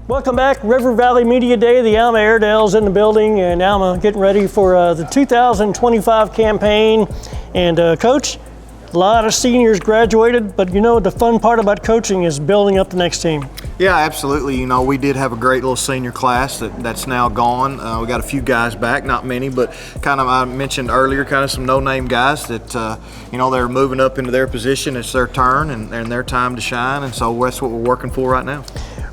Welcome back, River Valley Media Day. The Alma Airedales in the building, and Alma getting ready for the 2025 campaign. And Coach, a lot of seniors graduated, but you know the fun part about coaching is building up the next team. Yeah, absolutely. You know, we did have a great little senior class that's now gone. We got a few guys back, not many, but kind of I mentioned earlier, kind of some no-name guys that, you know, they're moving up into their position. It's their turn and their time to shine, and so that's what we're working for right now.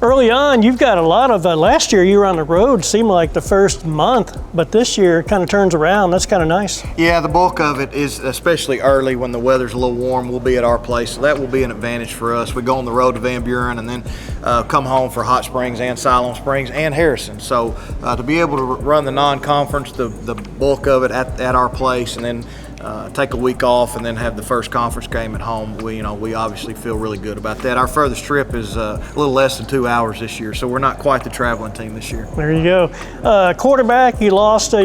Early on, you've got a lot of, last year you were on the road, seemed like the first month, but this year it kind of turns around. That's kind of nice. Yeah, the bulk of it is, especially early when the weather's a little warm, we'll be at our place, so that will be an advantage for us. We go on the road to Van Buren and then come home for Hot Springs and Siloam Springs and Harrison. So to be able to run the non-conference, the bulk of it at our place, and then take a week off and then have the first conference game at home, we obviously feel really good about that. Our furthest trip is a little less than 2 hours this year, so we're not quite the traveling team this year. There you go. Quarterback, you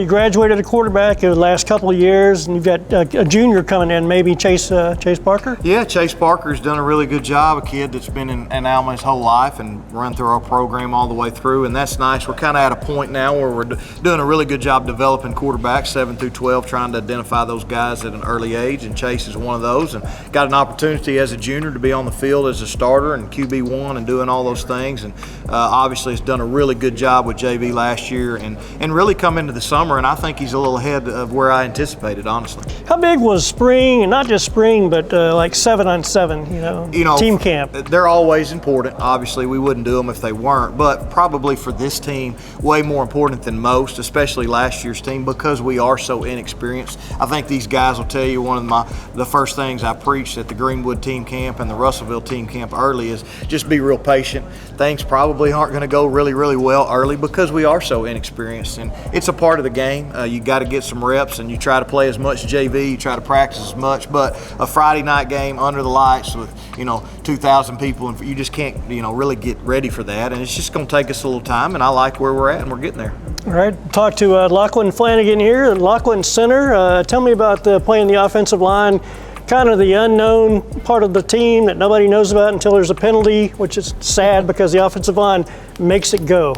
graduated a quarterback in the last couple of years, and you've got a junior coming in, maybe Chase Parker? Yeah, Chase Parker's done a really good job, a kid that's been in Alma his whole life and run through our program all the way through, and that's nice. We're kind of at a point now where we're doing a really good job developing quarterbacks, 7 through 12, trying to identify those guys at an early age, and Chase is one of those, and got an opportunity as a junior to be on the field as a starter and QB1 and doing all those things, and obviously has done a really good job with JV last year and really come into the summer, and I think he's a little ahead of where I anticipated, honestly. How big was spring, and not just spring, but like 7-on-7, team camp? They're always important. Obviously, we wouldn't do them if they weren't, but probably for this team, way more important than most, especially last year's team, because we are so inexperienced. I think these guys will tell you one of the first things I preached at the Greenwood team camp and the Russellville team camp early is just be real patient. Things probably aren't going to go really, really well early because we are so inexperienced, and it's a part of the game. You got to get some reps, and you try to play as much JV, you try to practice as much, but a Friday night game under the lights with 2,000 people, and you just can't really get ready for that, and it's just going to take us a little time, and I like where we're at, and we're getting there. All right, talk to Locklan Flanagan here, Locklan center. Tell me about playing the offensive line, kind of the unknown part of the team that nobody knows about until there's a penalty, which is sad because the offensive line makes it go.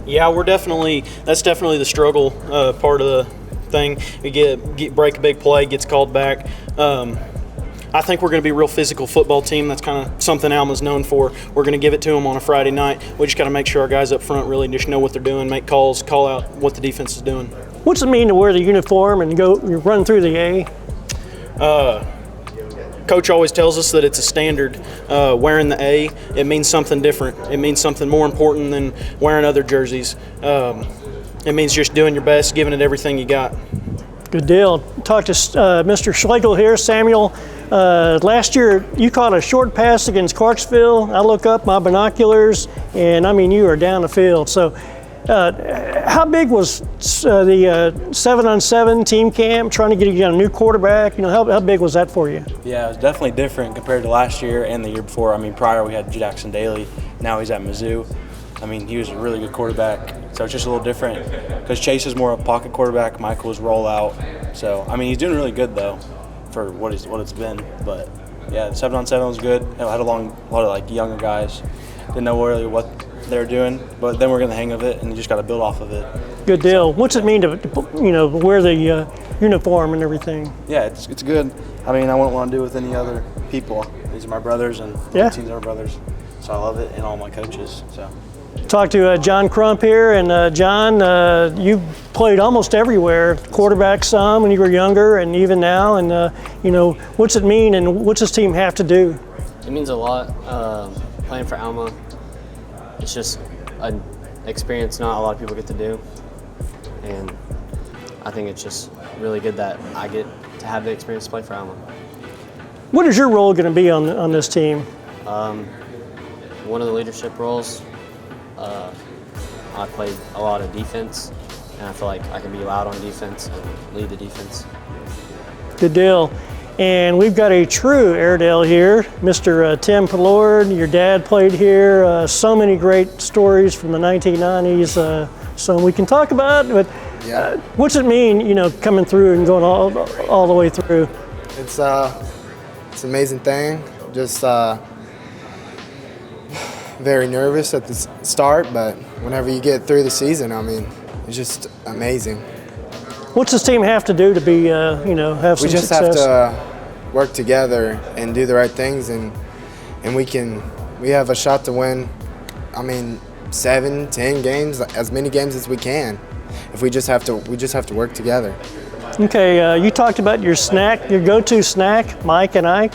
Yeah, that's definitely the struggle part of the thing. We break a big play, gets called back. I think we're going to be a real physical football team. That's kind of something Alma's known for. We're going to give it to them on a Friday night. We just got to make sure our guys up front really just know what they're doing, make calls, call out what the defense is doing. What's it mean to wear the uniform and run through the A? Coach always tells us that it's a standard. Wearing the A, it means something different. It means something more important than wearing other jerseys. It means just doing your best, giving it everything you got. Good deal. Talk to Mr. Schlegal here, Samuel. Last year, you caught a short pass against Clarksville. I look up my binoculars, and you were down the field. So how big was the 7-on-7 team camp, trying to get a new quarterback? How big was that for you? Yeah, it was definitely different compared to last year and the year before. Prior we had Jackson Daly. Now he's at Mizzou. He was a really good quarterback. So it's just a little different because Chase is more a pocket quarterback. Michael was roll out. So, he's doing really good, though, for what it's been. But, yeah, 7-on-7 was good. I had a lot of, younger guys. Didn't know really what they were doing, but then we're getting the hang of it, and you just got to build off of it. Good deal. What's it mean to wear the uniform and everything? Yeah, it's good. I wouldn't want to do it with any other people. These are my brothers, and the teams are my brothers. So I love it, and all my coaches, so. Talk to John Crump here, and John, you played almost everywhere, quarterback some when you were younger and even now, and what's it mean and what's this team have to do? It means a lot. Playing for Alma, it's just an experience not a lot of people get to do, and I think it's just really good that I get to have the experience to play for Alma. What is your role going to be on this team? One of the leadership roles. I played a lot of defense, and I feel like I can be loud on defense and lead the defense. Good deal. And we've got a true Airedale here, Mr. Tim Plourde. Your dad played here. So many great stories from the 1990s. So we can talk about, but what's it mean, coming through and going all the way through? It's an amazing thing. Just very nervous at the start, but whenever you get through the season, I mean, it's just amazing. What's this team have to do to be, have some We just success? have to work together and do the right things, and we have a shot to win. I mean, 7, 10 games, as many games as we can. If we just have to work together. Okay, you talked about your go-to snack, Mike and Ike.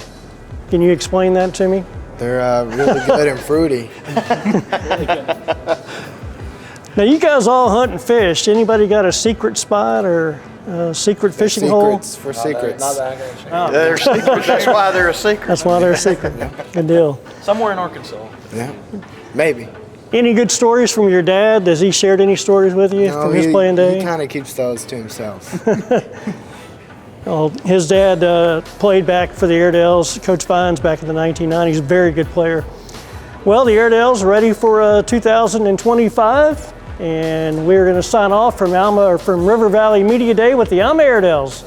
Can you explain that to me? They're really good and fruity. Now you guys all hunt and fish. Anybody got a secret spot or a secret fishing hole? Secrets for secrets. They're secret. That's why they're a secret. That's why they're a secret. Good deal. Somewhere in Arkansas. Yeah, maybe. Any good stories from your dad? Has he shared any stories with you from his playing He day? kind of keeps those to himself. Well, his dad played back for the Airedales, Coach Vines, back in the 1990s. Very good player. Well, the Airedales are ready for 2025, and we're going to sign off from River Valley Media Day with the Alma Airedales.